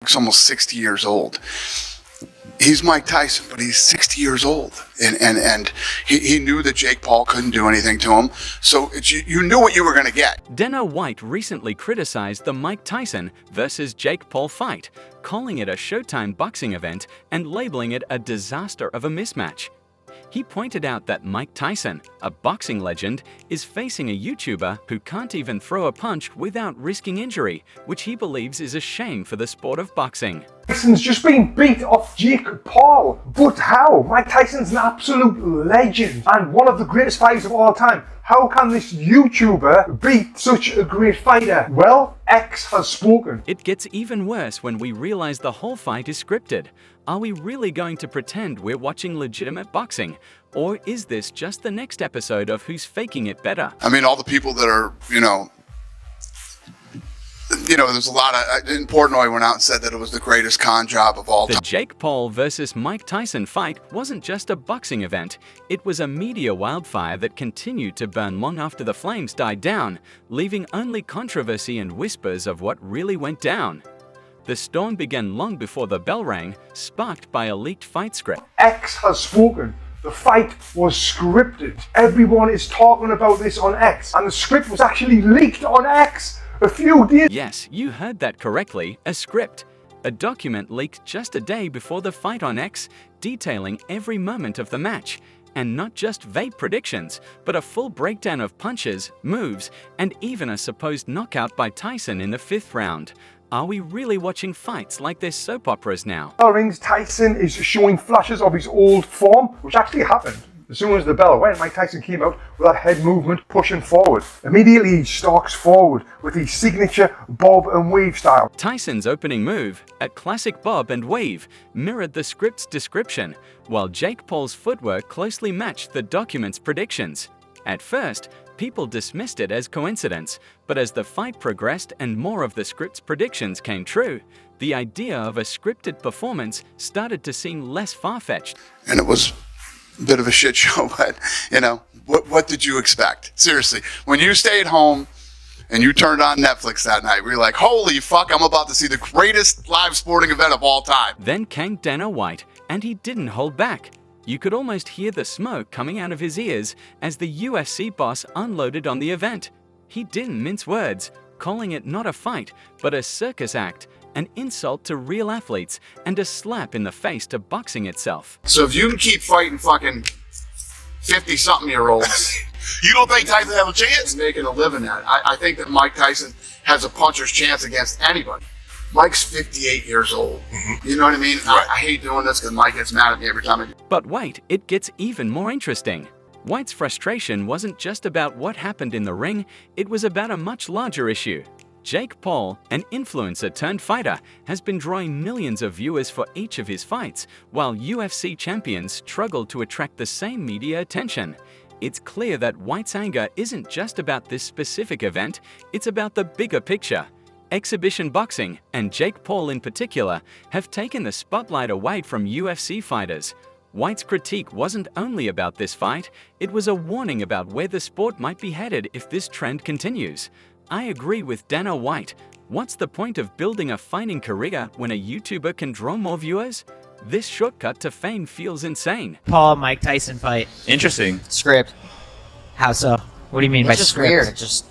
He's almost 60 years old. He's Mike Tyson, but he's 60 years old. And he knew that Jake Paul couldn't do anything to him. So you knew what you were going to get. Dana White recently criticized the Mike Tyson versus Jake Paul fight, calling it a Showtime boxing event and labeling it a disaster of a mismatch. He pointed out that Mike Tyson, a boxing legend, is facing a YouTuber who can't even throw a punch without risking injury, which he believes is a shame for the sport of boxing. Tyson's just been beat off Jake Paul. But how? Mike Tyson's an absolute legend and one of the greatest fighters of all time. How can this YouTuber beat such a great fighter? Well, X has spoken. It gets even worse when we realize the whole fight is scripted. Are we really going to pretend we're watching legitimate boxing? Or is this just the next episode of Who's Faking It Better? I mean, all the people that are, there's a lot of, in Portnoy went out and said that it was the greatest con job of all time. The Jake Paul versus Mike Tyson fight wasn't just a boxing event. It was a media wildfire that continued to burn long after the flames died down, leaving only controversy and whispers of what really went down. The storm began long before the bell rang, sparked by a leaked fight script. X has spoken. The fight was scripted. Everyone is talking about this on X, and the script was actually leaked on X a few days. Yes, you heard that correctly, a script. A document leaked just a day before the fight on X, detailing every moment of the match. And not just vague predictions, but a full breakdown of punches, moves, and even a supposed knockout by Tyson in the 5th round. Are we really watching fights like they're soap operas now? Rings, Tyson is showing flashes of his old form, which actually happened. As soon as the bell went, Mike Tyson came out with that head movement pushing forward. Immediately he stalks forward with his signature bob and weave style. Tyson's opening move, a classic bob and weave, mirrored the script's description, while Jake Paul's footwork closely matched the document's predictions. At first, people dismissed it as coincidence, but as the fight progressed and more of the script's predictions came true, the idea of a scripted performance started to seem less far-fetched. And it was a bit of a shit show, but, what did you expect? Seriously, when you stayed home and you turned on Netflix that night, we were like, holy fuck, I'm about to see the greatest live sporting event of all time. Then came Dana White, and he didn't hold back. You could almost hear the smoke coming out of his ears as the UFC boss unloaded on the event. He didn't mince words, calling it not a fight, but a circus act, an insult to real athletes, and a slap in the face to boxing itself. So if you can keep fighting fucking 50-something-year-olds, you don't think Tyson has a chance? Making a living at it. I think that Mike Tyson has a puncher's chance against anybody. Mike's 58 years old. You know what I mean? Right. I hate doing this because Mike gets mad at me every time I do. But wait, it gets even more interesting. White's frustration wasn't just about what happened in the ring, it was about a much larger issue. Jake Paul, an influencer turned fighter, has been drawing millions of viewers for each of his fights, while UFC champions struggled to attract the same media attention. It's clear that White's anger isn't just about this specific event, it's about the bigger picture. Exhibition boxing, and Jake Paul in particular, have taken the spotlight away from UFC fighters. White's critique wasn't only about this fight, it was a warning about where the sport might be headed if this trend continues. I agree with Dana White. What's the point of building a fighting career when a YouTuber can draw more viewers? This shortcut to fame feels insane. Mike Tyson fight. Interesting. Script. How so? What do you mean by It's just script? weird. Just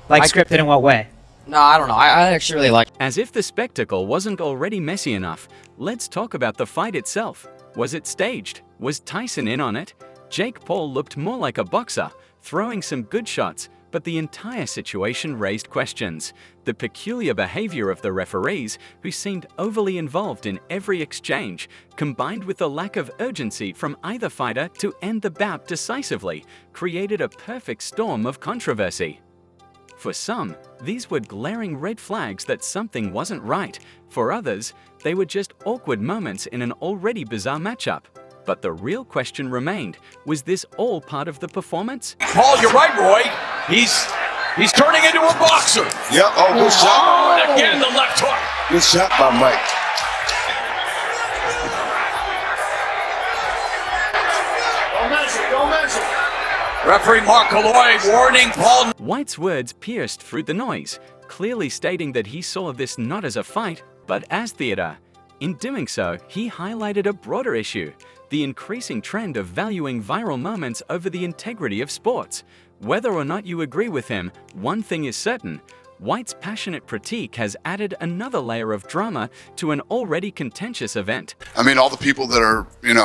Scripted in what way? no, I don't know. I actually really like. As if the spectacle wasn't already messy enough, let's talk about the fight itself. Was it staged? Was Tyson in on it? Jake Paul looked more like a boxer, throwing some good shots, but the entire situation raised questions. The peculiar behavior of the referees, who seemed overly involved in every exchange, combined with the lack of urgency from either fighter to end the bout decisively, created a perfect storm of controversy. For some, these were glaring red flags that something wasn't right. For others, they were just awkward moments in an already bizarre matchup. But the real question remained, was this all part of the performance? Paul, you're right, Roy. He's turning into a boxer. Yep. Oh, good shot. And again, the left hook. Good shot by Mike. Don't measure. Referee Mark Malloy warning Paul. White's words pierced through the noise, clearly stating that he saw this not as a fight, but as theater. In doing so, he highlighted a broader issue, the increasing trend of valuing viral moments over the integrity of sports. Whether or not you agree with him, one thing is certain: White's passionate critique has added another layer of drama to an already contentious event. I mean, all the people that are, there's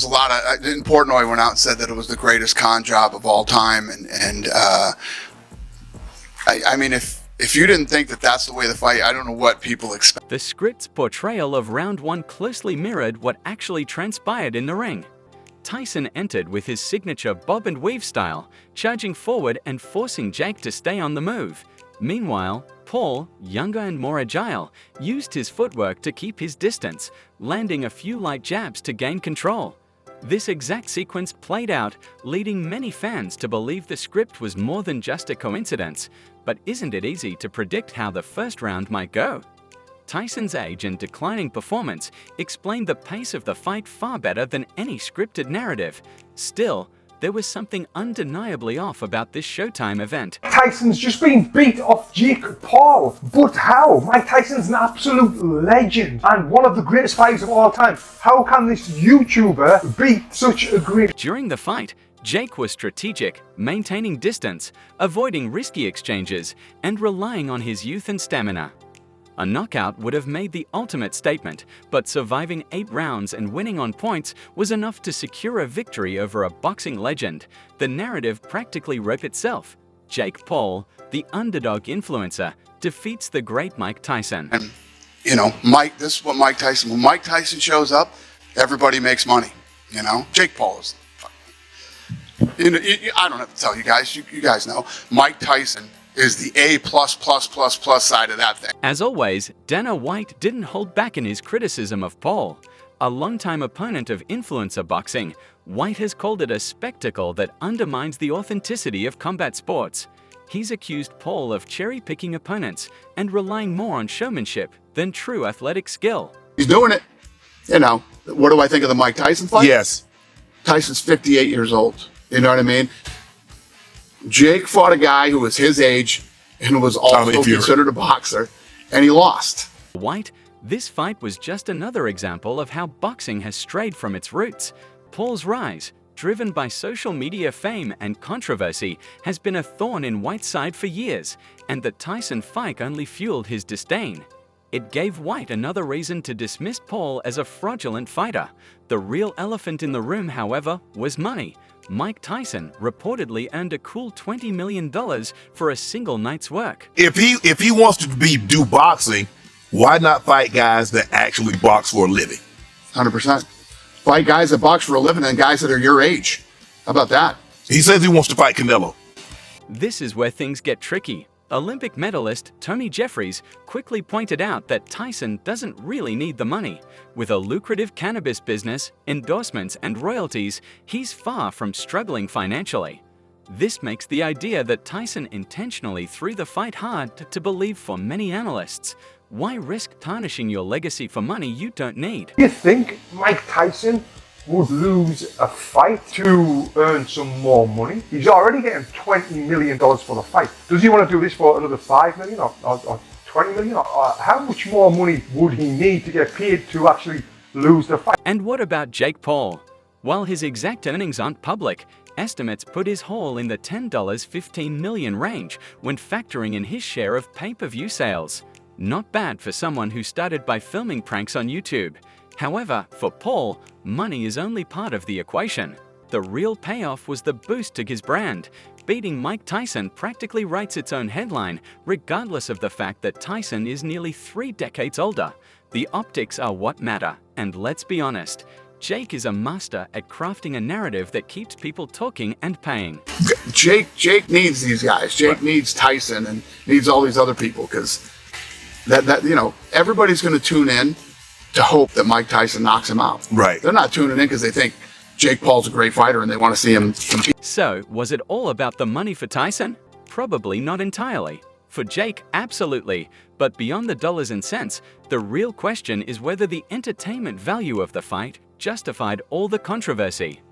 a lot of, in Portnoy went out and said that it was the greatest con job of all time. I mean, if you didn't think that that's the way the fight, I don't know what people expect. The script's portrayal of round one closely mirrored what actually transpired in the ring. Tyson entered with his signature bob and weave style, charging forward and forcing Jake to stay on the move. Meanwhile, Paul, younger and more agile, used his footwork to keep his distance, landing a few light jabs to gain control. This exact sequence played out, leading many fans to believe the script was more than just a coincidence. But isn't it easy to predict how the first round might go? Tyson's age and declining performance explained the pace of the fight far better than any scripted narrative. Still, there was something undeniably off about this Showtime event. Tyson's just been beat off Jake Paul. But how? Mike Tyson's an absolute legend and one of the greatest fighters of all time. How can this YouTuber beat such a great... During the fight, Jake was strategic, maintaining distance, avoiding risky exchanges, and relying on his youth and stamina. A knockout would have made the ultimate statement, but surviving 8 rounds and winning on points was enough to secure a victory over a boxing legend. The narrative practically wrote itself. Jake Paul, the underdog influencer, defeats the great Mike Tyson. And, this is what Mike Tyson, when Mike Tyson shows up, everybody makes money, Jake Paul is, I don't have to tell you guys, you guys know, Mike Tyson is the A++++ side of that thing. As always, Dana White didn't hold back in his criticism of Paul. A longtime opponent of influencer boxing, White has called it a spectacle that undermines the authenticity of combat sports. He's accused Paul of cherry-picking opponents and relying more on showmanship than true athletic skill. He's doing it. What do I think of the Mike Tyson fight? Yes. Tyson's 58 years old. You know what I mean? Jake fought a guy who was his age and was also considered a boxer, and he lost. White, this fight was just another example of how boxing has strayed from its roots. Paul's rise, driven by social media fame and controversy, has been a thorn in White's side for years, and the Tyson fight only fueled his disdain. It gave White another reason to dismiss Paul as a fraudulent fighter. The real elephant in the room, however, was money. Mike Tyson reportedly earned a cool $20 million for a single night's work. If he wants to do boxing, why not fight guys that actually box for a living? 100%. Fight guys that box for a living and guys that are your age. How about that? He says he wants to fight Canelo. This is where things get tricky. Olympic medalist Tony Jeffries quickly pointed out that Tyson doesn't really need the money. With a lucrative cannabis business, endorsements, and royalties, he's far from struggling financially. This makes the idea that Tyson intentionally threw the fight hard to believe for many analysts. Why risk tarnishing your legacy for money you don't need? Do you think Mike Tyson would lose a fight to earn some more money? He's already getting $20 million for the fight. Does he want to do this for another $5 million or 20 million? Or how much more money would he need to get paid to actually lose the fight? And what about Jake Paul? While his exact earnings aren't public, estimates put his haul in the $10-15 million range when factoring in his share of pay-per-view sales. Not bad for someone who started by filming pranks on YouTube. However, for Paul, money is only part of the equation. The real payoff was the boost to his brand. Beating Mike Tyson practically writes its own headline, regardless of the fact that Tyson is nearly 3 decades older. The optics are what matter, and let's be honest, Jake is a master at crafting a narrative that keeps people talking and paying. Jake needs these guys. Jake needs Tyson and needs all these other people because everybody's going to tune in to hope that Mike Tyson knocks him out. Right. They're not tuning in because they think Jake Paul's a great fighter and they want to see him compete. So, was it all about the money for Tyson? Probably not entirely. For Jake, absolutely. But beyond the dollars and cents, the real question is whether the entertainment value of the fight justified all the controversy.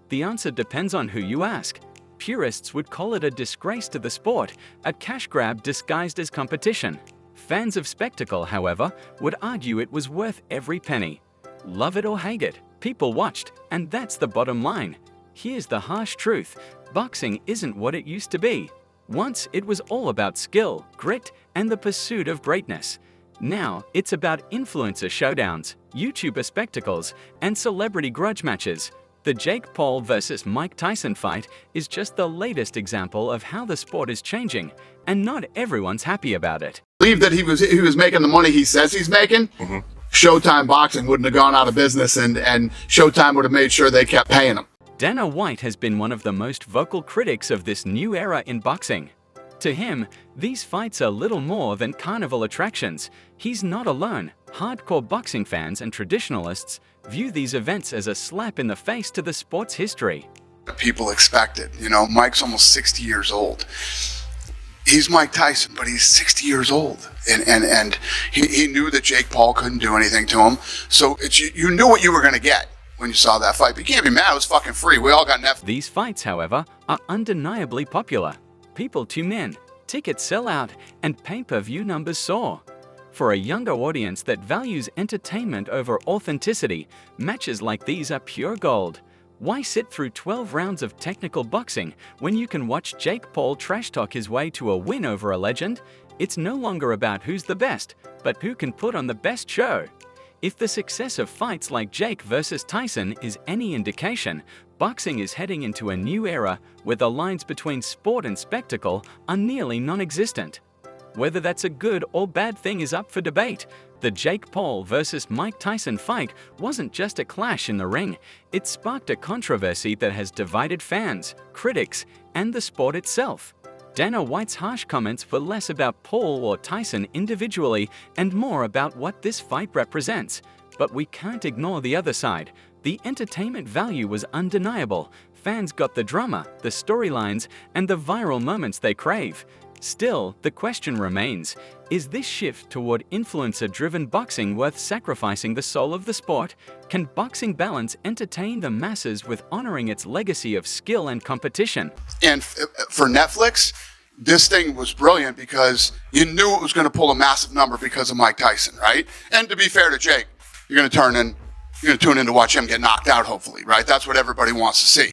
The answer depends on who you ask. Purists would call it a disgrace to the sport, a cash grab disguised as competition. Fans of spectacle, however, would argue it was worth every penny. Love it or hate it, people watched, and that's the bottom line. Here's the harsh truth: boxing isn't what it used to be. Once it was all about skill, grit, and the pursuit of greatness. Now it's about influencer showdowns, YouTuber spectacles, and celebrity grudge matches. The Jake Paul versus Mike Tyson fight is just the latest example of how the sport is changing, and not everyone's happy about it. Believe that he was making the money he says he's making. Showtime Boxing wouldn't have gone out of business, and Showtime would have made sure they kept paying him. Dana White has been one of the most vocal critics of this new era in boxing. To him, these fights are little more than carnival attractions. He's not alone. Hardcore boxing fans and traditionalists view these events as a slap in the face to the sport's history. People expected. Mike's almost 60 years old. He's Mike Tyson, but he's 60 years old. And he knew that Jake Paul couldn't do anything to him. So you knew what you were going to get when you saw that fight. But you can't be mad. It was fucking free. We all got Netflix. These fights, however, are undeniably popular. People tune in, tickets sell out, and pay-per-view numbers soar. For a younger audience that values entertainment over authenticity, matches like these are pure gold. Why sit through 12 rounds of technical boxing when you can watch Jake Paul trash talk his way to a win over a legend? It's no longer about who's the best, but who can put on the best show. If the success of fights like Jake versus Tyson is any indication, boxing is heading into a new era where the lines between sport and spectacle are nearly non-existent. Whether that's a good or bad thing is up for debate. The Jake Paul versus Mike Tyson fight wasn't just a clash in the ring. It sparked a controversy that has divided fans, critics, and the sport itself. Dana White's harsh comments were less about Paul or Tyson individually and more about what this fight represents. But we can't ignore the other side. The entertainment value was undeniable. Fans got the drama, the storylines, and the viral moments they crave. Still, the question remains, is this shift toward influencer-driven boxing worth sacrificing the soul of the sport? Can boxing balance entertain the masses with honoring its legacy of skill and competition? And for Netflix, this thing was brilliant because you knew it was going to pull a massive number because of Mike Tyson, right? And to be fair to Jake, you're going to tune in to watch him get knocked out, hopefully, right? That's what everybody wants to see.